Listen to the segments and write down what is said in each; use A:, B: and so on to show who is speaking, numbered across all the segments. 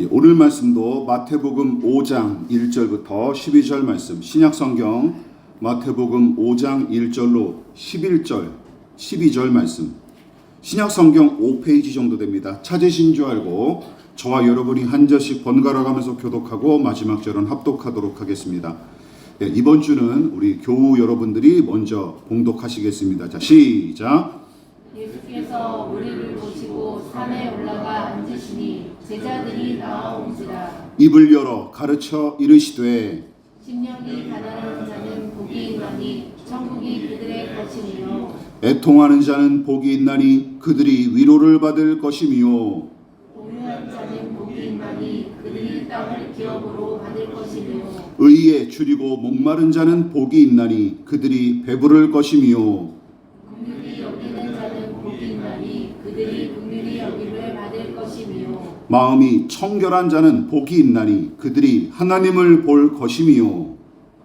A: 오늘 말씀도 마태복음 5장 1절부터 12절 말씀, 신약성경 마태복음 5장 1절로 11절, 12절 말씀, 신약성경 5페이지 정도 됩니다. 찾으신 줄 알고 저와 여러분이 한 절씩 번갈아 가면서 교독하고 마지막 절은 합독하도록 하겠습니다. 이번 주는 우리 교우 여러분들이 먼저 봉독하시겠습니다. 자, 시작.
B: 예수께서 우리를 보시고 산에 올라가 앉으시니 제자들이 나아온지라.
A: 입을 열어 가르쳐 이르시되
B: 심령이 가난한 자는 복이 있나니 천국이 그들의 것이니요.
A: 애통하는 자는 복이 있나니 그들이 위로를 받을 것이며
B: 공유한 자는 복이 있나니 그들이 땅을 기업으로 받을 것이며.
A: 의에 줄이고 목마른 자는 복이 있나니 그들이 배부를 것이며
B: 긍휼히 여기는 자는 복이 있나니 그들이 긍휼히 여김을 받을 것이며.
A: 마음이 청결한 자는 복이 있나니 그들이 하나님을 볼 것이며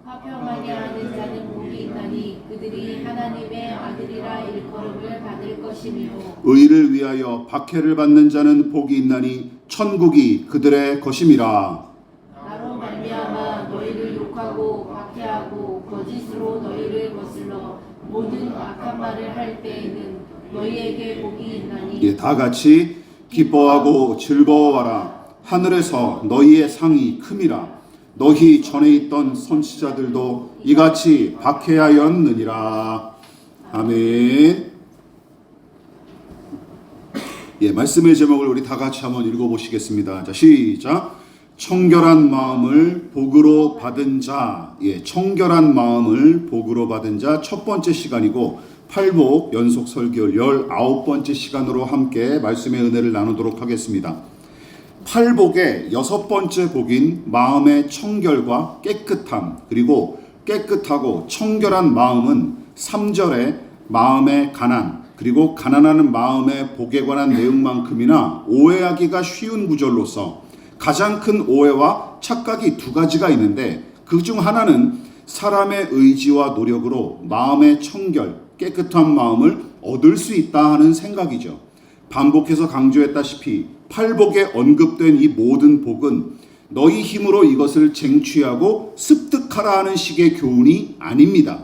B: 화평하게 하는 자는 복이 있나니 그들이 하나님의 아들이라 일컬음을 받을 것이며.
A: 의를 위하여 박해를 받는 자는 복이 있나니 천국이 그들의 것임이라.
B: 나로 말미암아 너희를 욕하고 박해하고 거짓으로 너희를 거슬러 모든 악한 말을 할 때에는 너희에게 복이 있나니.
A: 다 같이 기뻐하고 즐거워하라. 하늘에서 너희의 상이 큼이라. 너희 전에 있던 선지자들도 이같이 박해하였느니라. 아멘. 말씀의 제목을 우리 다 같이 한번 읽어보시겠습니다. 자, 시작. 청결한 마음을 복으로 받은 자. 청결한 마음을 복으로 받은 자 첫 번째 시간이고 팔복 연속 설교 19번째 시간으로 함께 말씀의 은혜를 나누도록 하겠습니다. 팔복의 여섯 번째 복인 마음의 청결과 깨끗함, 그리고 깨끗하고 청결한 마음은 3절의 마음의 가난, 그리고 가난하는 마음의 복에 관한 내용만큼이나 오해하기가 쉬운 구절로서 가장 큰 오해와 착각이 두 가지가 있는데, 그 중 하나는 사람의 의지와 노력으로 마음의 청결, 깨끗한 마음을 얻을 수 있다 하는 생각이죠. 반복해서 강조했다시피 팔복에 언급된 이 모든 복은 너희 힘으로 이것을 쟁취하고 습득하라 하는 식의 교훈이 아닙니다.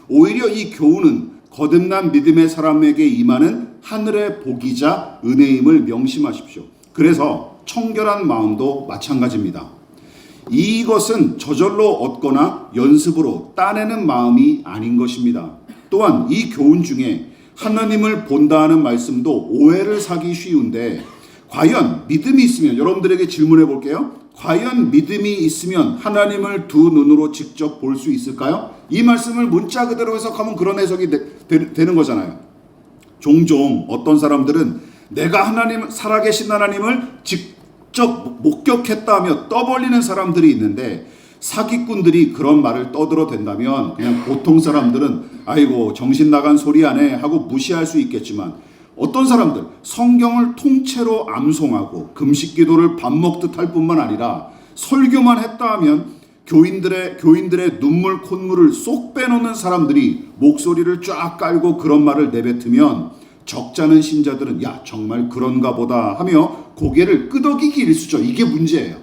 A: 오히려 이 교훈은 거듭난 믿음의 사람에게 임하는 하늘의 복이자 은혜임을 명심하십시오. 그래서 청결한 마음도 마찬가지입니다. 이것은 저절로 얻거나 연습으로 따내는 마음이 아닌 것입니다. 또한 이 교훈 중에 하나님을 본다는 말씀도 오해를 사기 쉬운데, 과연 믿음이 있으면, 여러분들에게 질문해 볼게요. 과연 믿음이 있으면 하나님을 두 눈으로 직접 볼 수 있을까요? 이 말씀을 문자 그대로 해석하면 그런 해석이 되는 거잖아요. 종종 어떤 사람들은 내가 살아계신 하나님을 직접 목격했다며 떠벌리는 사람들이 있는데, 사기꾼들이 그런 말을 떠들어댄다면 그냥 보통 사람들은 아이고 정신 나간 소리 하네 하고 무시할 수 있겠지만, 어떤 사람들 성경을 통째로 암송하고 금식 기도를 밥 먹듯 할 뿐만 아니라 설교만 했다 하면 교인들의 눈물 콧물을 쏙 빼놓는 사람들이 목소리를 쫙 깔고 그런 말을 내뱉으면 적잖은 신자들은 야 정말 그런가 보다 하며 고개를 끄덕이기 일쑤죠. 이게 문제예요.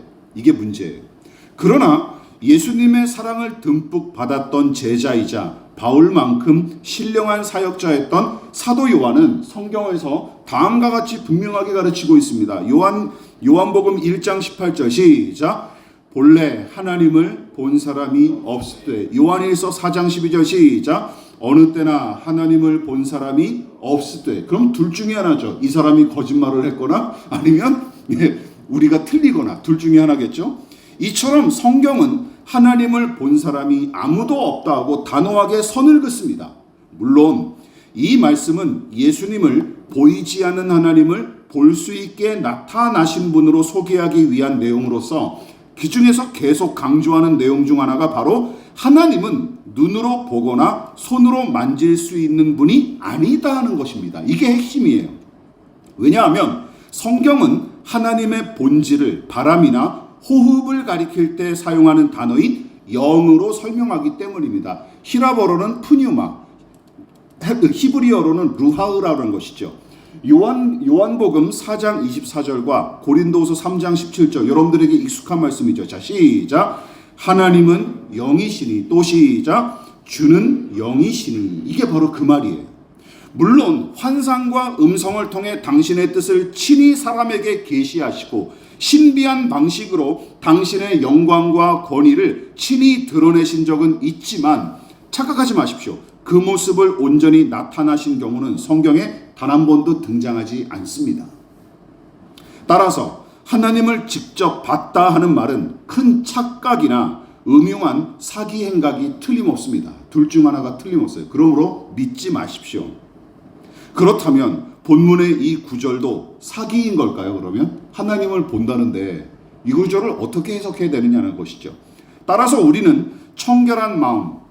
A: 그러나 예수님의 사랑을 듬뿍 받았던 제자이자 바울만큼 신령한 사역자였던 사도 요한은 성경에서 다음과 같이 분명하게 가르치고 있습니다. 요한복음 1장 18절 시작. 본래 하나님을 본 사람이 없으되. 요한일서 4장 12절 시작. 어느 때나 하나님을 본 사람이 없으되. 그럼 둘 중에 하나죠. 이 사람이 거짓말을 했거나 아니면 우리가 틀리거나 둘 중에 하나겠죠. 이처럼 성경은 하나님을 본 사람이 아무도 없다고 단호하게 선을 긋습니다. 물론 이 말씀은 예수님을 보이지 않는 하나님을 볼 수 있게 나타나신 분으로 소개하기 위한 내용으로서 그 중에서 계속 강조하는 내용 중 하나가 바로 하나님은 눈으로 보거나 손으로 만질 수 있는 분이 아니다 하는 것입니다. 이게 핵심이에요. 왜냐하면 성경은 하나님의 본질을 바람이나 호흡을 가리킬 때 사용하는 단어인 영으로 설명하기 때문입니다. 히라버로는 푸뉴마, 히브리어로는 루하흐라는 것이죠. 요한복음 4장 24절과 고린도후서 3장 17절 여러분들에게 익숙한 말씀이죠. 자, 시작. 하나님은 영이시니, 또 시작. 주는 영이시니. 이게 바로 그 말이에요. 물론 환상과 음성을 통해 당신의 뜻을 친히 사람에게 계시하시고 신비한 방식으로 당신의 영광과 권위를 친히 드러내신 적은 있지만 착각하지 마십시오. 그 모습을 온전히 나타나신 경우는 성경에 단 한 번도 등장하지 않습니다. 따라서 하나님을 직접 봤다 하는 말은 큰 착각이나 음흉한 사기 행각이 틀림없습니다. 둘 중 하나가 틀림없어요. 그러므로 믿지 마십시오. 그렇다면 본문의 이 구절도 사기인 걸까요? 그러면 하나님을 본다는데 이 구절을 어떻게 해석해야 되느냐는 것이죠. 따라서 우리는 청결한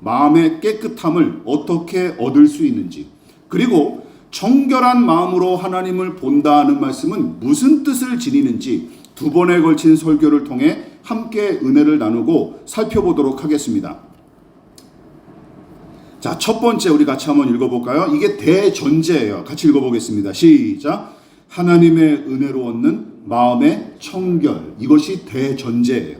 A: 마음의 깨끗함을 어떻게 얻을 수 있는지, 그리고 청결한 마음으로 하나님을 본다는 말씀은 무슨 뜻을 지니는지 두 번에 걸친 설교를 통해 함께 은혜를 나누고 살펴보도록 하겠습니다. 자, 첫 번째 우리 같이 한번 읽어볼까요? 이게 대전제예요. 같이 읽어보겠습니다. 시작. 하나님의 은혜로 얻는 마음의 청결. 이것이 대전제예요.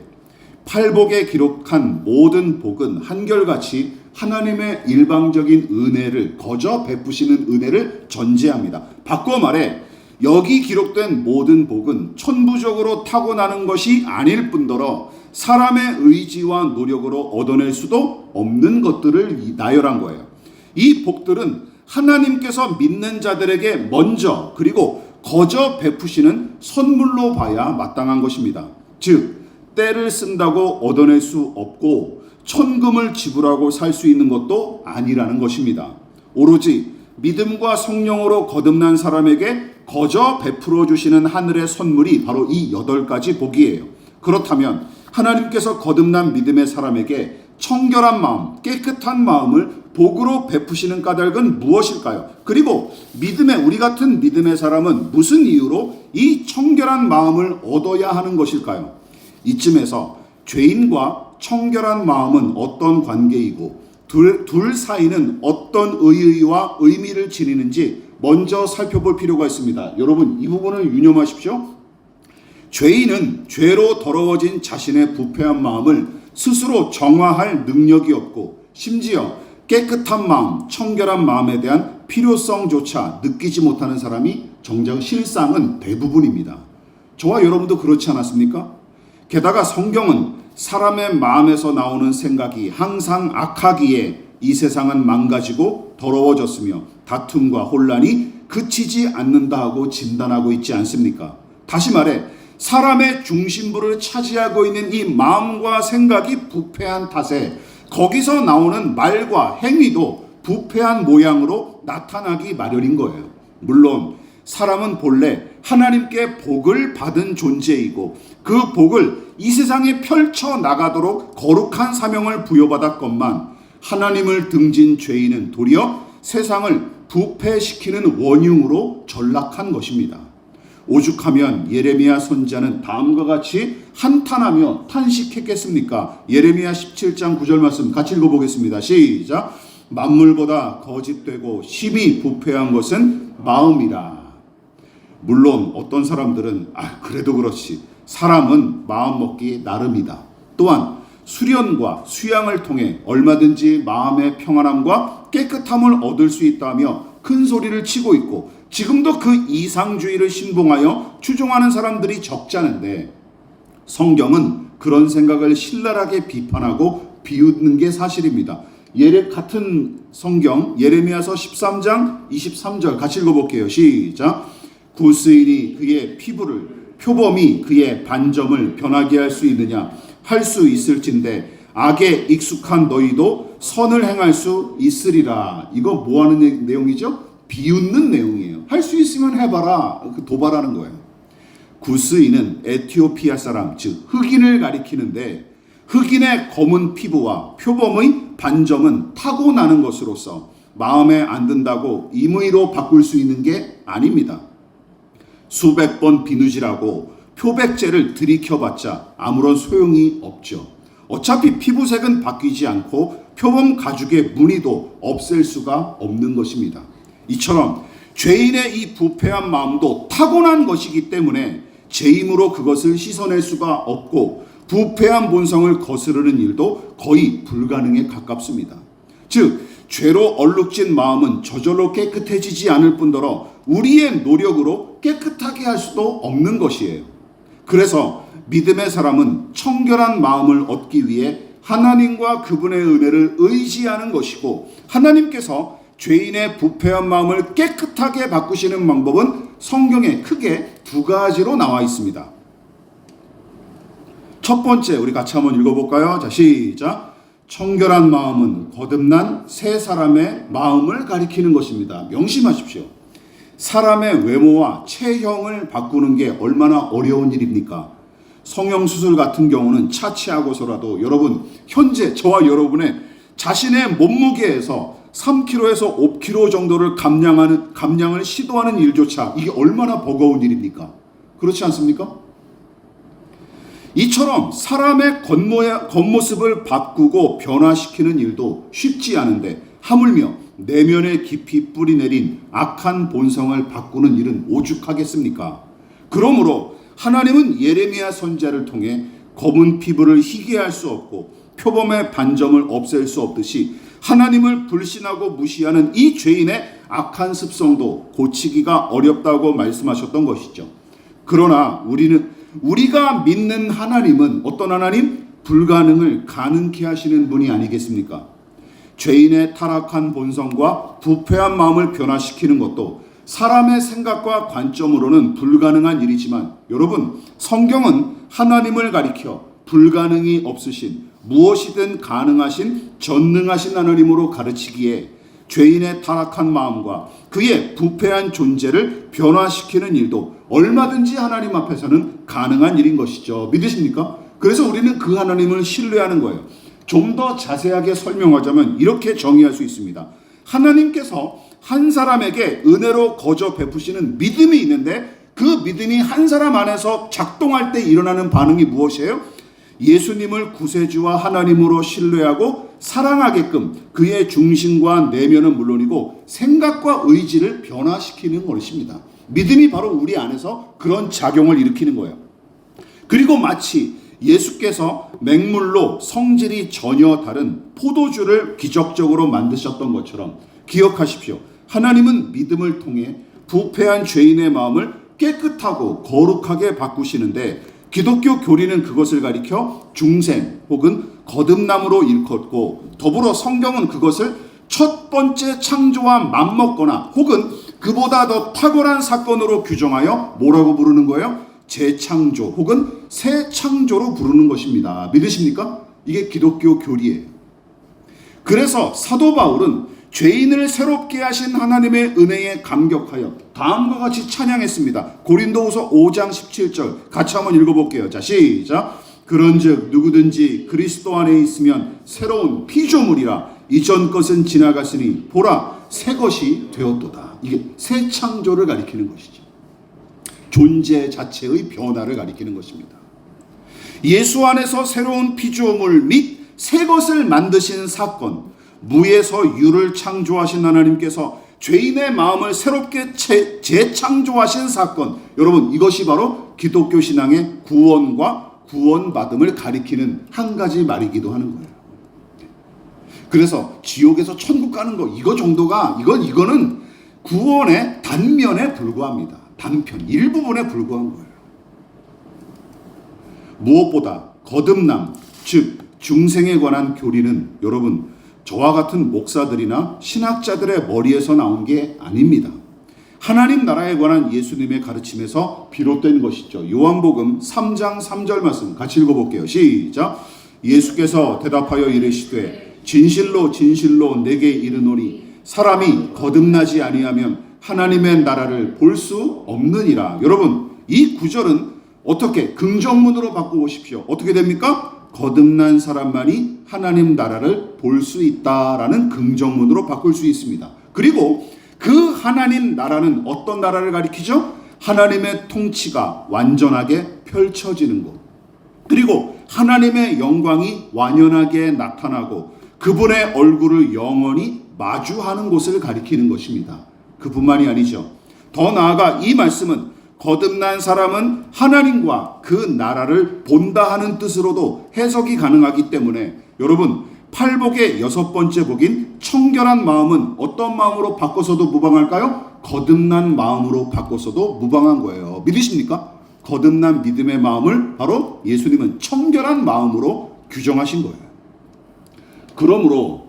A: 팔복에 기록한 모든 복은 한결같이 하나님의 일방적인 은혜를 거저 베푸시는 은혜를 전제합니다. 바꿔 말해 여기 기록된 모든 복은 천부적으로 타고나는 것이 아닐 뿐더러 사람의 의지와 노력으로 얻어낼 수도 없는 것들을 나열한 거예요. 이 복들은 하나님께서 믿는 자들에게 먼저 그리고 거저 베푸시는 선물로 봐야 마땅한 것입니다. 즉 때를 쓴다고 얻어낼 수 없고 천금을 지불하고 살 수 있는 것도 아니라는 것입니다. 오로지 믿음과 성령으로 거듭난 사람에게 거저 베풀어 주시는 하늘의 선물이 바로 이 8가지 복이에요. 그렇다면 하나님께서 거듭난 믿음의 사람에게 청결한 마음, 깨끗한 마음을 복으로 베푸시는 까닭은 무엇일까요? 그리고 우리 같은 믿음의 사람은 무슨 이유로 이 청결한 마음을 얻어야 하는 것일까요? 이쯤에서 죄인과 청결한 마음은 어떤 관계이고 둘 사이는 어떤 의의와 의미를 지니는지 먼저 살펴볼 필요가 있습니다. 여러분 이 부분을 유념하십시오. 죄인은 죄로 더러워진 자신의 부패한 마음을 스스로 정화할 능력이 없고 심지어 깨끗한 마음, 청결한 마음에 대한 필요성조차 느끼지 못하는 사람이 정작 실상은 대부분입니다. 저와 여러분도 그렇지 않았습니까? 게다가 성경은 사람의 마음에서 나오는 생각이 항상 악하기에 이 세상은 망가지고 더러워졌으며 다툼과 혼란이 그치지 않는다 하고 진단하고 있지 않습니까? 다시 말해 사람의 중심부를 차지하고 있는 이 마음과 생각이 부패한 탓에 거기서 나오는 말과 행위도 부패한 모양으로 나타나기 마련인 거예요. 물론 사람은 본래 하나님께 복을 받은 존재이고 그 복을 이 세상에 펼쳐 나가도록 거룩한 사명을 부여받았건만 하나님을 등진 죄인은 도리어 세상을 부패시키는 원흉으로 전락한 것입니다. 오죽하면 예레미야 선지자는 다음과 같이 한탄하며 탄식했겠습니까? 예레미야 17장 9절 말씀 같이 읽어보겠습니다. 시작. 만물보다 거짓되고 심히 부패한 것은 마음이라. 물론 어떤 사람들은 그래도 그렇지 사람은 마음먹기 나름이다. 또한 수련과 수양을 통해 얼마든지 마음의 평안함과 깨끗함을 얻을 수 있다며 큰 소리를 치고 있고 지금도 그 이상주의를 신봉하여 추종하는 사람들이 적지 않은데 성경은 그런 생각을 신랄하게 비판하고 비웃는 게 사실입니다. 같은 성경 예레미야서 13장 23절 같이 읽어볼게요. 시작. 구스인이 그의 피부를 표범이 그의 반점을 변하게 할 수 있느냐? 할 수 있을진데 악에 익숙한 너희도 선을 행할 수 있으리라. 이거 뭐 하는 내용이죠? 비웃는 내용이에요. 할 수 있으면 해봐라. 도발하는 거예요. 구스인은 에티오피아 사람, 즉 흑인을 가리키는데 흑인의 검은 피부와 표범의 반점은 타고나는 것으로서 마음에 안 든다고 임의로 바꿀 수 있는 게 아닙니다. 수백 번 비누질하고 표백제를 들이켜봤자 아무런 소용이 없죠. 어차피 피부색은 바뀌지 않고 표범 가죽의 무늬도 없앨 수가 없는 것입니다. 이처럼 죄인의 이 부패한 마음도 타고난 것이기 때문에 제 힘으로 그것을 씻어낼 수가 없고 부패한 본성을 거스르는 일도 거의 불가능에 가깝습니다. 즉 죄로 얼룩진 마음은 저절로 깨끗해지지 않을 뿐더러 우리의 노력으로 깨끗하게 할 수도 없는 것이에요. 그래서 믿음의 사람은 청결한 마음을 얻기 위해 하나님과 그분의 은혜를 의지하는 것이고, 하나님께서 죄인의 부패한 마음을 깨끗하게 바꾸시는 방법은 성경에 크게 두 가지로 나와 있습니다. 첫 번째, 우리 같이 한번 읽어볼까요? 자, 시작. 청결한 마음은 거듭난 새 사람의 마음을 가리키는 것입니다. 명심하십시오. 사람의 외모와 체형을 바꾸는 게 얼마나 어려운 일입니까? 성형수술 같은 경우는 차치하고서라도 여러분, 현재 저와 여러분의 자신의 몸무게에서 3kg에서 5kg 정도를 감량을 시도하는 일조차 이게 얼마나 버거운 일입니까? 그렇지 않습니까? 이처럼 사람의 겉모습을 바꾸고 변화시키는 일도 쉽지 않은데 하물며 내면에 깊이 뿌리내린 악한 본성을 바꾸는 일은 오죽하겠습니까? 그러므로 하나님은 예레미야 선지자를 통해 검은 피부를 희게 할 수 없고 표범의 반점을 없앨 수 없듯이 하나님을 불신하고 무시하는 이 죄인의 악한 습성도 고치기가 어렵다고 말씀하셨던 것이죠. 그러나 우리가 믿는 하나님은 어떤 하나님? 불가능을 가능케 하시는 분이 아니겠습니까? 죄인의 타락한 본성과 부패한 마음을 변화시키는 것도 사람의 생각과 관점으로는 불가능한 일이지만, 여러분, 성경은 하나님을 가리켜 불가능이 없으신, 무엇이든 가능하신 전능하신 하나님으로 가르치기에 죄인의 타락한 마음과 그의 부패한 존재를 변화시키는 일도 얼마든지 하나님 앞에서는 가능한 일인 것이죠. 믿으십니까? 그래서 우리는 그 하나님을 신뢰하는 거예요. 좀 더 자세하게 설명하자면 이렇게 정의할 수 있습니다. 하나님께서 한 사람에게 은혜로 거저 베푸시는 믿음이 있는데, 그 믿음이 한 사람 안에서 작동할 때 일어나는 반응이 무엇이에요? 예수님을 구세주와 하나님으로 신뢰하고 사랑하게끔 그의 중심과 내면은 물론이고 생각과 의지를 변화시키는 것입니다. 믿음이 바로 우리 안에서 그런 작용을 일으키는 거예요. 그리고 마치 예수께서 맹물로 성질이 전혀 다른 포도주를 기적적으로 만드셨던 것처럼 기억하십시오. 하나님은 믿음을 통해 부패한 죄인의 마음을 깨끗하고 거룩하게 바꾸시는데, 기독교 교리는 그것을 가리켜 중생 혹은 거듭남으로 일컫고, 더불어 성경은 그것을 첫 번째 창조와 맞먹거나 혹은 그보다 더 탁월한 사건으로 규정하여 뭐라고 부르는 거예요? 재창조 혹은 새 창조로 부르는 것입니다. 믿으십니까? 이게 기독교 교리예요. 그래서 사도 바울은 죄인을 새롭게 하신 하나님의 은혜에 감격하여 다음과 같이 찬양했습니다. 고린도후서 5장 17절 같이 한번 읽어볼게요. 자, 시작. 그런즉 누구든지 그리스도 안에 있으면 새로운 피조물이라, 이전 것은 지나갔으니 보라 새 것이 되었도다. 이게 새 창조를 가리키는 것이죠. 존재 자체의 변화를 가리키는 것입니다. 예수 안에서 새로운 피조물 및 새 것을 만드신 사건, 무에서 유를 창조하신 하나님께서 죄인의 마음을 새롭게 재창조하신 사건, 여러분, 이것이 바로 기독교 신앙의 구원과 구원받음을 가리키는 한 가지 말이기도 하는 거예요. 그래서 지옥에서 천국 가는 거, 이거 정도가 이거는 구원의 단면에 불과합니다. 단편, 일부분에 불과한 거예요. 무엇보다 거듭남, 즉 중생에 관한 교리는 여러분, 저와 같은 목사들이나 신학자들의 머리에서 나온 게 아닙니다. 하나님 나라에 관한 예수님의 가르침에서 비롯된 것이죠. 요한복음 3장 3절 말씀 같이 읽어볼게요. 시작. 예수께서 대답하여 이르시되 진실로 진실로 내게 이르노니 사람이 거듭나지 아니하면 하나님의 나라를 볼 수 없느니라. 여러분, 이 구절은 어떻게 긍정문으로 바꿔보십시오. 어떻게 됩니까? 거듭난 사람만이 하나님 나라를 볼 수 있다라는 긍정문으로 바꿀 수 있습니다. 그리고 그 하나님 나라는 어떤 나라를 가리키죠? 하나님의 통치가 완전하게 펼쳐지는 곳, 그리고 하나님의 영광이 완연하게 나타나고 그분의 얼굴을 영원히 마주하는 곳을 가리키는 것입니다. 그뿐만이 아니죠. 더 나아가 이 말씀은 거듭난 사람은 하나님과 그 나라를 본다 하는 뜻으로도 해석이 가능하기 때문에 여러분, 팔복의 6번째 복인 청결한 마음은 어떤 마음으로 바꿔서도 무방할까요? 거듭난 마음으로 바꿔서도 무방한 거예요. 믿으십니까? 거듭난 믿음의 마음을 바로 예수님은 청결한 마음으로 규정하신 거예요. 그러므로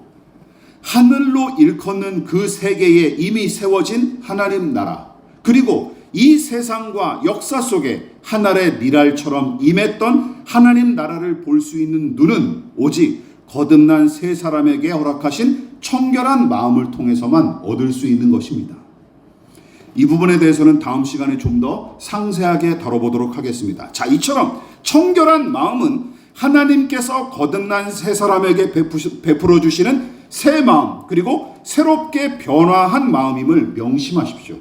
A: 하늘로 일컫는 그 세계에 이미 세워진 하나님 나라, 그리고 이 세상과 역사 속에 하늘의 미랄처럼 임했던 하나님 나라를 볼 수 있는 눈은 오직 거듭난 새 사람에게 허락하신 청결한 마음을 통해서만 얻을 수 있는 것입니다. 이 부분에 대해서는 다음 시간에 좀 더 상세하게 다뤄보도록 하겠습니다. 자, 이처럼 청결한 마음은 하나님께서 거듭난 새 사람에게 베풀어 주시는 새 마음, 그리고 새롭게 변화한 마음임을 명심하십시오.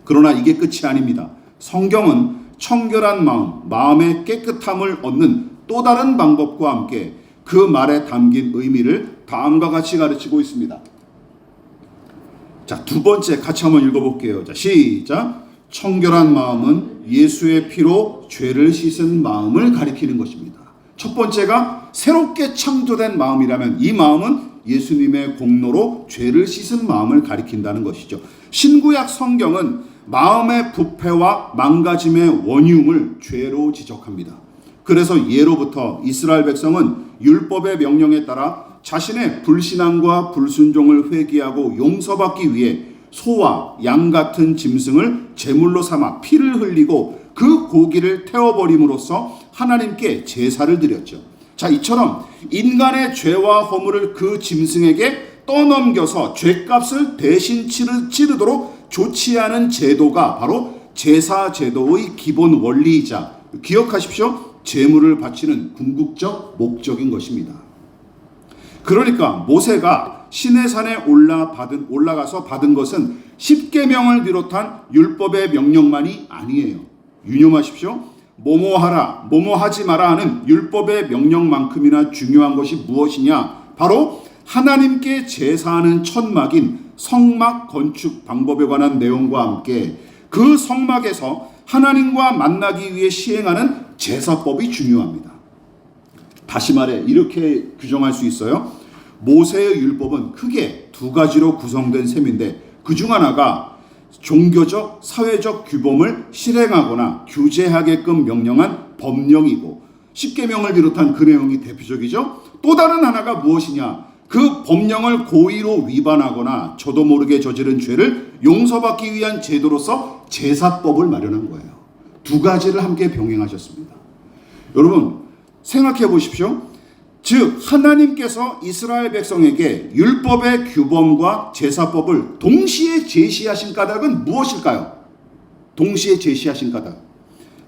A: 그러나 이게 끝이 아닙니다. 성경은 청결한 마음, 마음의 깨끗함을 얻는 또 다른 방법과 함께 그 말에 담긴 의미를 다음과 같이 가르치고 있습니다. 자, 두 번째 같이 한번 읽어볼게요. 자, 시작. 청결한 마음은 예수의 피로 죄를 씻은 마음을 가리키는 것입니다. 첫 번째가 새롭게 창조된 마음이라면 이 마음은 예수님의 공로로 죄를 씻은 마음을 가리킨다는 것이죠. 신구약 성경은 마음의 부패와 망가짐의 원흉을 죄로 지적합니다. 그래서 예로부터 이스라엘 백성은 율법의 명령에 따라 자신의 불신앙과 불순종을 회개하고 용서받기 위해 소와 양 같은 짐승을 제물로 삼아 피를 흘리고 그 고기를 태워버림으로써 하나님께 제사를 드렸죠. 자, 이처럼 인간의 죄와 허물을 그 짐승에게 떠넘겨서 죄값을 대신 치르도록 조치하는 제도가 바로 제사 제도의 기본 원리이자, 기억하십시오, 제물을 바치는 궁극적 목적인 것입니다. 그러니까 모세가 시내산에 올라가서 받은 것은 십계명을 비롯한 율법의 명령만이 아니에요. 유념하십시오. 뭐뭐하라, 뭐뭐하지 마라 하는 율법의 명령만큼이나 중요한 것이 무엇이냐? 바로 하나님께 제사하는 천막인 성막 건축 방법에 관한 내용과 함께 그 성막에서 하나님과 만나기 위해 시행하는 제사법이 중요합니다. 다시 말해 이렇게 규정할 수 있어요. 모세의 율법은 크게 두 가지로 구성된 셈인데 그 중 하나가 종교적, 사회적 규범을 실행하거나 규제하게끔 명령한 법령이고, 십계명을 비롯한 그 내용이 대표적이죠. 또 다른 하나가 무엇이냐? 그 법령을 고의로 위반하거나 저도 모르게 저지른 죄를 용서받기 위한 제도로서 제사법을 마련한 거예요. 두 가지를 함께 병행하셨습니다. 여러분 생각해 보십시오. 즉 하나님께서 이스라엘 백성에게 율법의 규범과 제사법을 동시에 제시하신 까닭은 무엇일까요? 동시에 제시하신 까닭,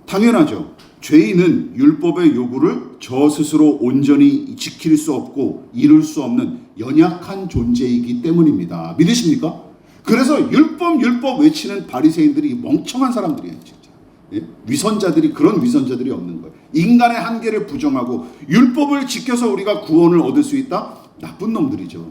A: 당연하죠. 죄인은 율법의 요구를 저 스스로 온전히 지킬 수 없고 이룰 수 없는 연약한 존재이기 때문입니다. 믿으십니까? 그래서 율법 외치는 바리새인들이 멍청한 사람들이에요. 진짜. 예? 위선자들이, 그런 위선자들이 없는 거예요. 인간의 한계를 부정하고 율법을 지켜서 우리가 구원을 얻을 수 있다? 나쁜 놈들이죠.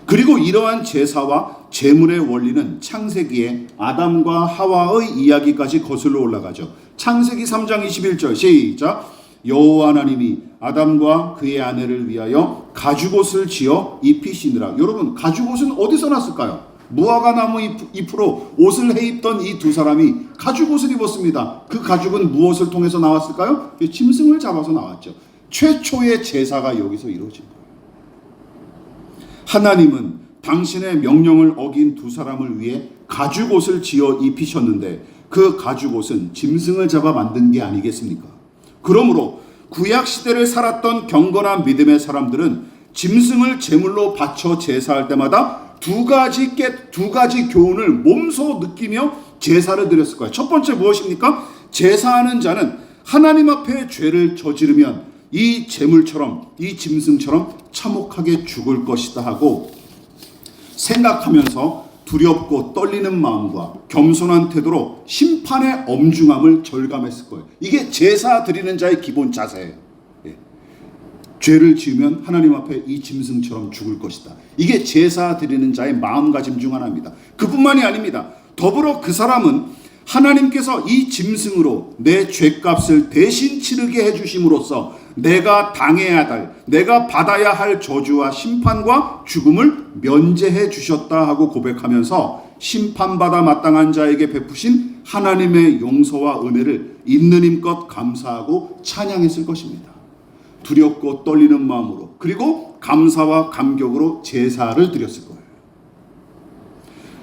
A: 그리고 이러한 제사와 제물의 원리는 창세기에 아담과 하와의 이야기까지 거슬러 올라가죠. 창세기 3장 21절 시작. 여호와 하나님이 아담과 그의 아내를 위하여 가죽옷을 지어 입히시느라. 여러분 가죽옷은 어디서 났을까요? 무화과 나무 잎으로 옷을 해입던 이 두 사람이 가죽옷을 입었습니다. 그 가죽은 무엇을 통해서 나왔을까요? 짐승을 잡아서 나왔죠. 최초의 제사가 여기서 이루어진 거예요. 하나님은 당신의 명령을 어긴 두 사람을 위해 가죽옷을 지어 입히셨는데 그 가죽옷은 짐승을 잡아 만든 게 아니겠습니까? 그러므로 구약시대를 살았던 경건한 믿음의 사람들은 짐승을 제물로 바쳐 제사할 때마다 두 가지 교훈을 몸소 느끼며 제사를 드렸을 거예요. 첫 번째 무엇입니까? 제사하는 자는 하나님 앞에 죄를 저지르면 이 제물처럼, 이 짐승처럼 참혹하게 죽을 것이다 하고 생각하면서 두렵고 떨리는 마음과 겸손한 태도로 심판의 엄중함을 절감했을 거예요. 이게 제사 드리는 자의 기본 자세예요. 예. 죄를 지으면 하나님 앞에 이 짐승처럼 죽을 것이다. 이게 제사 드리는 자의 마음가짐 중 하나입니다. 그뿐만이 아닙니다. 더불어 그 사람은 하나님께서 이 짐승으로 내 죄값을 대신 치르게 해주심으로써 내가 당해야 할, 내가 받아야 할 저주와 심판과 죽음을 면제해 주셨다 하고 고백하면서 심판받아 마땅한 자에게 베푸신 하나님의 용서와 은혜를 있는 힘껏 감사하고 찬양했을 것입니다. 두렵고 떨리는 마음으로, 그리고 감사와 감격으로 제사를 드렸을 거예요.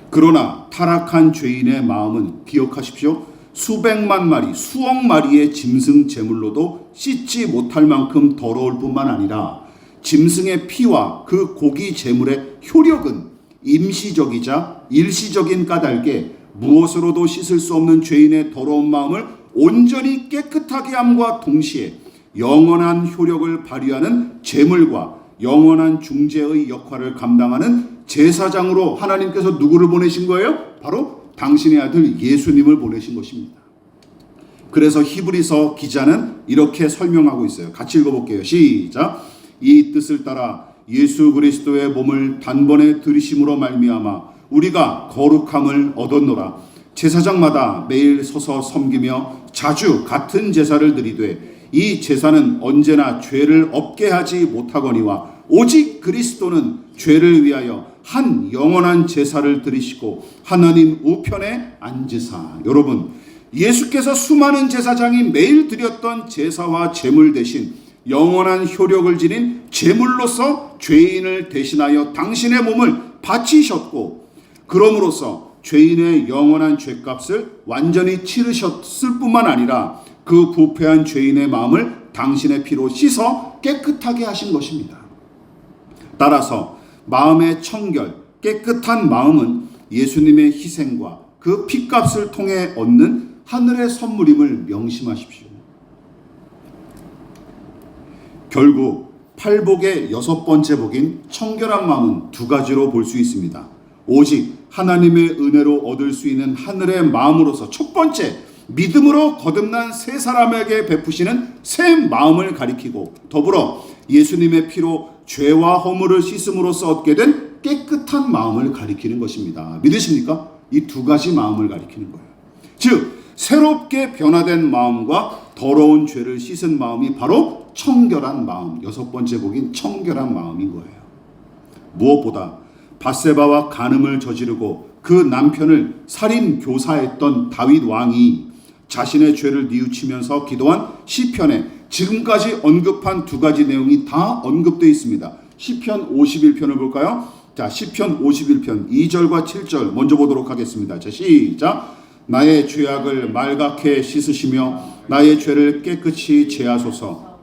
A: 그러나 타락한 죄인의 마음은 기억하십시오. 수백만 마리, 수억 마리의 짐승 제물로도 씻지 못할 만큼 더러울 뿐만 아니라 짐승의 피와 그 고기 제물의 효력은 임시적이자 일시적인 까닭에 무엇으로도 씻을 수 없는 죄인의 더러운 마음을 온전히 깨끗하게 함과 동시에 영원한 효력을 발휘하는 제물과 영원한 중재의 역할을 감당하는 제사장으로 하나님께서 누구를 보내신 거예요? 바로 당신의 아들 예수님을 보내신 것입니다. 그래서 히브리서 기자는 이렇게 설명하고 있어요. 같이 읽어볼게요. 시작. 이 뜻을 따라 예수 그리스도의 몸을 단번에 들이심으로 말미암아 우리가 거룩함을 얻었노라. 제사장마다 매일 서서 섬기며 자주 같은 제사를 드리되 이 제사는 언제나 죄를 없게 하지 못하거니와 오직 그리스도는 죄를 위하여 한 영원한 제사를 드리시고 하나님 우편에 앉으사. 여러분, 예수께서 수많은 제사장이 매일 드렸던 제사와 제물 대신 영원한 효력을 지닌 제물로서 죄인을 대신하여 당신의 몸을 바치셨고, 그럼으로써 죄인의 영원한 죄값을 완전히 치르셨을 뿐만 아니라 그 부패한 죄인의 마음을 당신의 피로 씻어 깨끗하게 하신 것입니다. 따라서 마음의 청결, 깨끗한 마음은 예수님의 희생과 그 피값을 통해 얻는 하늘의 선물임을 명심하십시오. 결국 팔복의 여섯 번째 복인 청결한 마음은 두 가지로 볼 수 있습니다. 오직 하나님의 은혜로 얻을 수 있는 하늘의 마음으로서 첫 번째, 믿음으로 거듭난 새 사람에게 베푸시는 새 마음을 가리키고, 더불어 예수님의 피로 죄와 허물을 씻음으로써 얻게 된 깨끗한 마음을 가리키는 것입니다. 믿으십니까? 이 두 가지 마음을 가리키는 거예요. 즉 새롭게 변화된 마음과 더러운 죄를 씻은 마음이 바로 청결한 마음, 여섯 번째 복인 청결한 마음인 거예요. 무엇보다 밧세바와 간음을 저지르고 그 남편을 살인 교사했던 다윗 왕이 자신의 죄를 뉘우치면서 기도한 시편에 지금까지 언급한 두 가지 내용이 다 언급되어 있습니다. 시편 51편을 볼까요? 자, 시편 51편 2절과 7절 먼저 보도록 하겠습니다. 자, 시작. 나의 죄악을 말갛게 씻으시며 나의 죄를 깨끗이 제하소서.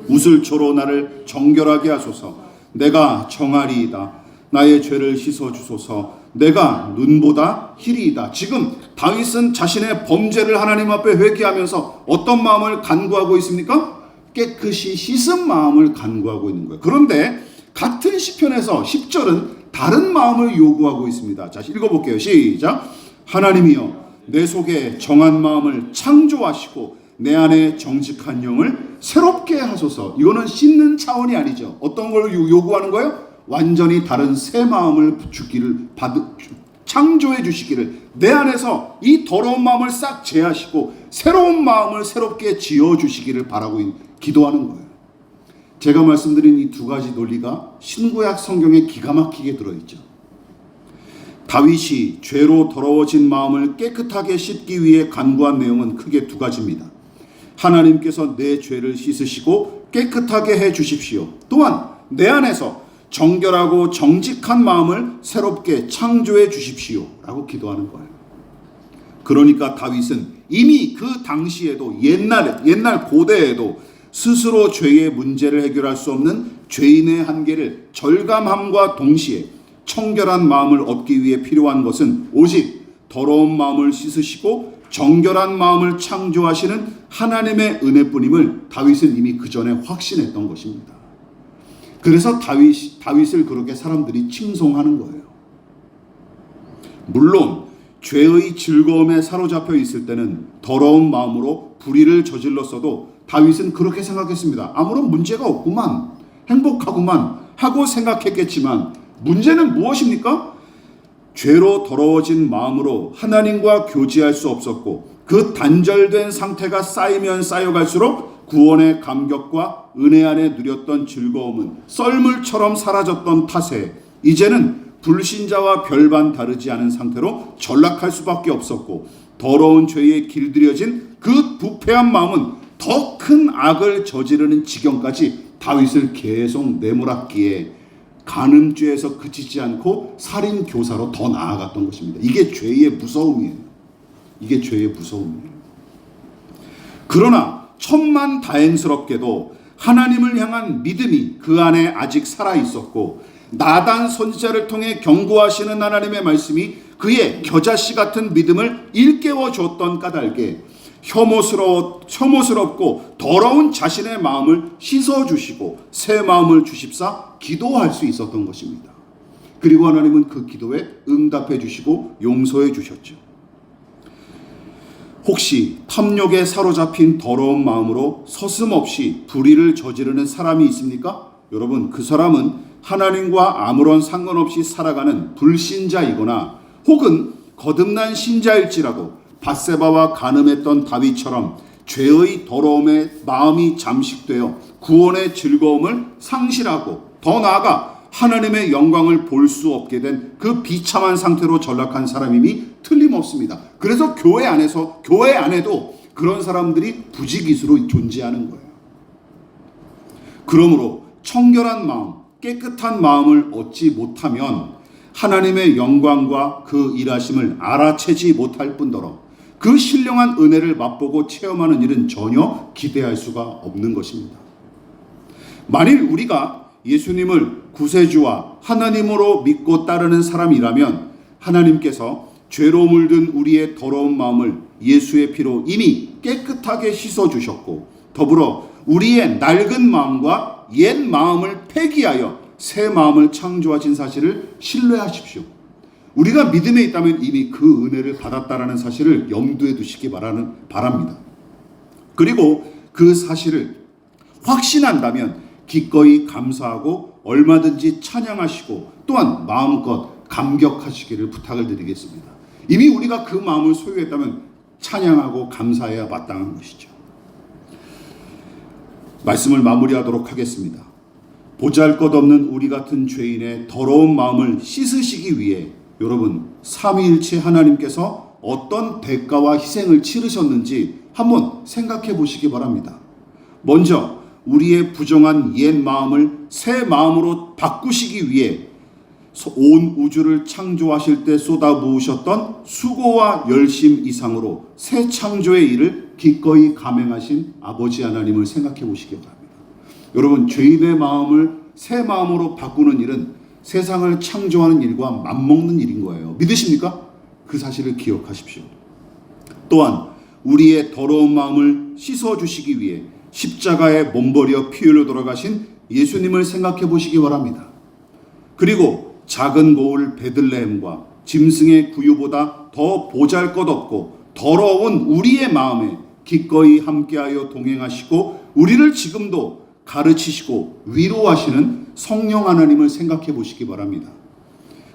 A: 우슬초로 나를 정결하게 하소서. 내가 정하리이다. 나의 죄를 씻어주소서. 내가 눈보다 희리이다. 지금 다윗은 자신의 범죄를 하나님 앞에 회개하면서 어떤 마음을 간구하고 있습니까? 깨끗이 씻은 마음을 간구하고 있는 거예요. 그런데 같은 시편에서 10절은 다른 마음을 요구하고 있습니다. 자, 읽어볼게요. 시작. 하나님이여 내 속에 정한 마음을 창조하시고 내 안에 정직한 영을 새롭게 하소서. 이거는 씻는 차원이 아니죠. 어떤 걸 요구하는 거예요? 완전히 다른 새 마음을 창조해 주시기를, 내 안에서 이 더러운 마음을 싹 제하시고 새로운 마음을 새롭게 지어 주시기를 바라고 기도하는 거예요. 제가 말씀드린 이 두 가지 논리가 신구약 성경에 기가 막히게 들어있죠. 다윗이 죄로 더러워진 마음을 깨끗하게 씻기 위해 간구한 내용은 크게 두 가지입니다. 하나님께서 내 죄를 씻으시고 깨끗하게 해 주십시오. 또한 내 안에서 정결하고 정직한 마음을 새롭게 창조해 주십시오 라고 기도하는 거예요. 그러니까 다윗은 이미 그 당시에도 옛날 고대에도 스스로 죄의 문제를 해결할 수 없는 죄인의 한계를 절감함과 동시에 청결한 마음을 얻기 위해 필요한 것은 오직 더러운 마음을 씻으시고 정결한 마음을 창조하시는 하나님의 은혜뿐임을 다윗은 이미 그 전에 확신했던 것입니다. 그래서 다윗을 그렇게 사람들이 칭송하는 거예요. 물론 죄의 즐거움에 사로잡혀 있을 때는 더러운 마음으로 불의를 저질렀어도 다윗은 그렇게 생각했습니다. 아무런 문제가 없구만. 행복하구만 하고 생각했겠지만 문제는 무엇입니까? 죄로 더러워진 마음으로 하나님과 교제할 수 없었고 그 단절된 상태가 쌓이면 쌓여갈수록 구원의 감격과 은혜 안에 누렸던 즐거움은 썰물처럼 사라졌던 탓에 이제는 불신자와 별반 다르지 않은 상태로 전락할 수밖에 없었고 더러운 죄에 길들여진 그 부패한 마음은 더 큰 악을 저지르는 지경까지 다윗을 계속 내몰았기에 간음죄에서 그치지 않고 살인 교사로 더 나아갔던 것입니다. 이게 죄의 무서움이에요. 이게 죄의 무서움이에요. 그러나 천만 다행스럽게도 하나님을 향한 믿음이 그 안에 아직 살아 있었고 나단 선지자를 통해 경고하시는 하나님의 말씀이 그의 겨자씨 같은 믿음을 일깨워 줬던 까닭에 혐오스럽고 더러운 자신의 마음을 씻어주시고 새 마음을 주십사 기도할 수 있었던 것입니다. 그리고 하나님은 그 기도에 응답해 주시고 용서해 주셨죠. 혹시 탐욕에 사로잡힌 더러운 마음으로 서슴없이 불의를 저지르는 사람이 있습니까? 여러분, 그 사람은 하나님과 아무런 상관없이 살아가는 불신자이거나 혹은 거듭난 신자일지라도 밧세바와 간음했던 다윗처럼 죄의 더러움에 마음이 잠식되어 구원의 즐거움을 상실하고 더 나아가 하나님의 영광을 볼 수 없게 된 그 비참한 상태로 전락한 사람임이 틀림없습니다. 그래서 교회 안에도 그런 사람들이 부지기수로 존재하는 거예요. 그러므로 청결한 마음, 깨끗한 마음을 얻지 못하면 하나님의 영광과 그 일하심을 알아채지 못할 뿐더러 그 신령한 은혜를 맛보고 체험하는 일은 전혀 기대할 수가 없는 것입니다. 만일 우리가 예수님을 구세주와 하나님으로 믿고 따르는 사람이라면 하나님께서 죄로 물든 우리의 더러운 마음을 예수의 피로 이미 깨끗하게 씻어주셨고 더불어 우리의 낡은 마음과 옛 마음을 폐기하여 새 마음을 창조하신 사실을 신뢰하십시오. 우리가 믿음에 있다면 이미 그 은혜를 받았다라는 사실을 염두에 두시기 바랍니다. 그리고 그 사실을 확신한다면 기꺼이 감사하고 얼마든지 찬양하시고 또한 마음껏 감격하시기를 부탁을 드리겠습니다. 이미 우리가 그 마음을 소유했다면 찬양하고 감사해야 마땅한 것이죠. 말씀을 마무리하도록 하겠습니다. 보잘것없는 우리 같은 죄인의 더러운 마음을 씻으시기 위해 여러분, 삼위일체 하나님께서 어떤 대가와 희생을 치르셨는지 한번 생각해 보시기 바랍니다. 먼저 우리의 부정한 옛 마음을 새 마음으로 바꾸시기 위해 온 우주를 창조하실 때 쏟아부으셨던 수고와 열심 이상으로 새 창조의 일을 기꺼이 감행하신 아버지 하나님을 생각해 보시기 바랍니다. 여러분, 죄인의 마음을 새 마음으로 바꾸는 일은 세상을 창조하는 일과 맞먹는 일인 거예요. 믿으십니까? 그 사실을 기억하십시오. 또한 우리의 더러운 마음을 씻어주시기 위해 십자가에 몸버려 피 흘려 돌아가신 예수님을 생각해 보시기 바랍니다. 그리고 작은 고을 베들레헴과 짐승의 구유보다 더 보잘것없고 더러운 우리의 마음에 기꺼이 함께하여 동행하시고 우리를 지금도 가르치시고 위로하시는 성령 하나님을 생각해 보시기 바랍니다.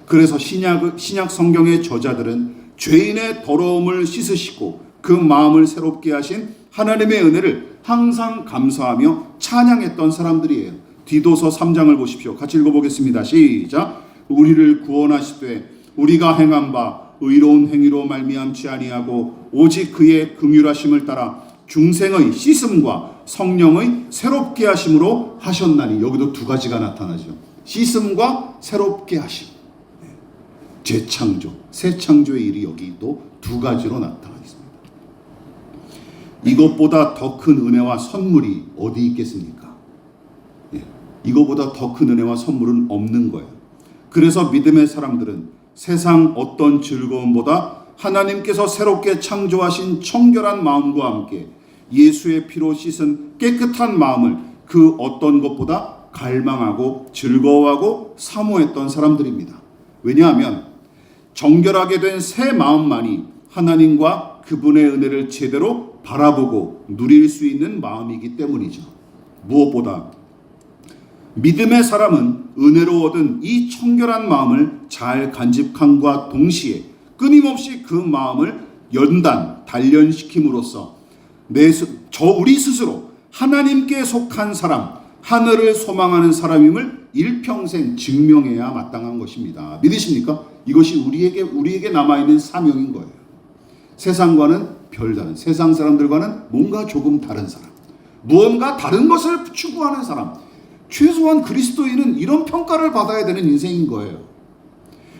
A: 그래서 신약 성경의 저자들은 죄인의 더러움을 씻으시고 그 마음을 새롭게 하신 하나님의 은혜를 항상 감사하며 찬양했던 사람들이에요. 디도서 3장을 보십시오. 같이 읽어보겠습니다. 시작. 우리를 구원하시되 우리가 행한 바 의로운 행위로 말미암지 아니하고 오직 그의 긍휼하심을 따라 중생의 씻음과 성령의 새롭게 하심으로 하셨나니. 여기도 두 가지가 나타나죠. 씻음과 새롭게 하심. 재창조, 새 창조의 일이 여기도 두 가지로 나타나 있습니다. 이것보다 더 큰 은혜와 선물이 어디 있겠습니까? 이것보다 더 큰 은혜와 선물은 없는 거예요. 그래서 믿음의 사람들은 세상 어떤 즐거움보다 하나님께서 새롭게 창조하신 청결한 마음과 함께 예수의 피로 씻은 깨끗한 마음을 그 어떤 것보다 갈망하고 즐거워하고 사모했던 사람들입니다. 왜냐하면 정결하게 된 새 마음만이 하나님과 그분의 은혜를 제대로 바라보고 누릴 수 있는 마음이기 때문이죠. 무엇보다 믿음의 사람은 은혜로 얻은 이 청결한 마음을 잘 간직함과 동시에 끊임없이 그 마음을 단련시킴으로써 우리 스스로 하나님께 속한 사람, 하늘을 소망하는 사람임을 일평생 증명해야 마땅한 것입니다. 믿으십니까? 이것이 우리에게 남아있는 사명인 거예요. 세상과는 별다른, 세상 사람들과는 뭔가 조금 다른 사람, 무언가 다른 것을 추구하는 사람, 최소한 그리스도인은 이런 평가를 받아야 되는 인생인 거예요.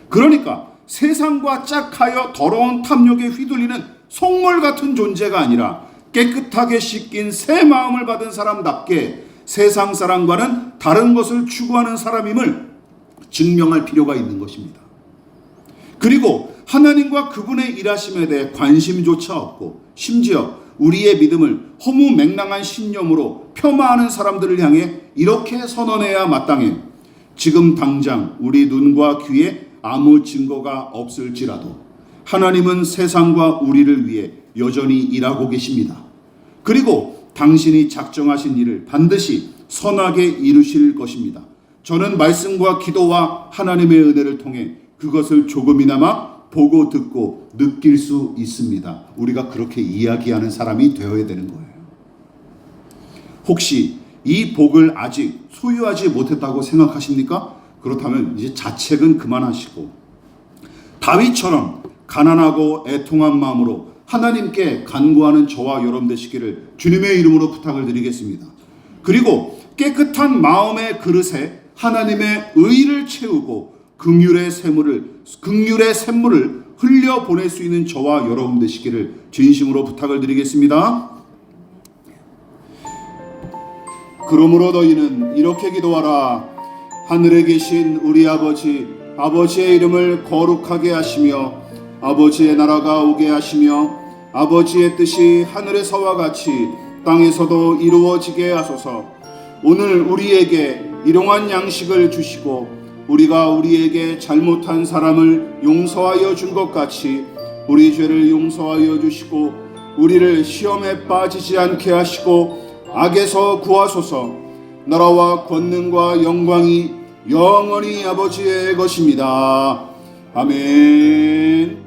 A: 그러니까 세상과 짝하여 더러운 탐욕에 휘둘리는 속물 같은 존재가 아니라 깨끗하게 씻긴 새 마음을 받은 사람답게 세상 사람과는 다른 것을 추구하는 사람임을 증명할 필요가 있는 것입니다. 그리고 하나님과 그분의 일하심에 대해 관심조차 없고 심지어 우리의 믿음을 허무맹랑한 신념으로 폄하하는 사람들을 향해 이렇게 선언해야 마땅해요. 지금 당장 우리 눈과 귀에 아무 증거가 없을지라도 하나님은 세상과 우리를 위해 여전히 일하고 계십니다. 그리고 당신이 작정하신 일을 반드시 선하게 이루실 것입니다. 저는 말씀과 기도와 하나님의 은혜를 통해 그것을 조금이나마 보고 듣고 느낄 수 있습니다. 우리가 그렇게 이야기하는 사람이 되어야 되는 거예요. 혹시 이 복을 아직 소유하지 못했다고 생각하십니까? 그렇다면 이제 자책은 그만하시고 다윗처럼 가난하고 애통한 마음으로 하나님께 간구하는 저와 여러분 되시기를 주님의 이름으로 부탁을 드리겠습니다. 그리고 깨끗한 마음의 그릇에 하나님의 의를 채우고 긍휼의 샘물을 흘려 보낼 수 있는 저와 여러분 되시기를 진심으로 부탁을 드리겠습니다. 그러므로 너희는 이렇게 기도하라. 하늘에 계신 우리 아버지의 이름을 거룩하게 하시며 아버지의 나라가 오게 하시며 아버지의 뜻이 하늘에서와 같이 땅에서도 이루어지게 하소서. 오늘 우리에게 일용할 양식을 주시고 우리가 우리에게 잘못한 사람을 용서하여 준 것 같이 우리 죄를 용서하여 주시고 우리를 시험에 빠지지 않게 하시고 악에서 구하소서. 나라와 권능과 영광이 영원히 아버지의 것입니다. 아멘.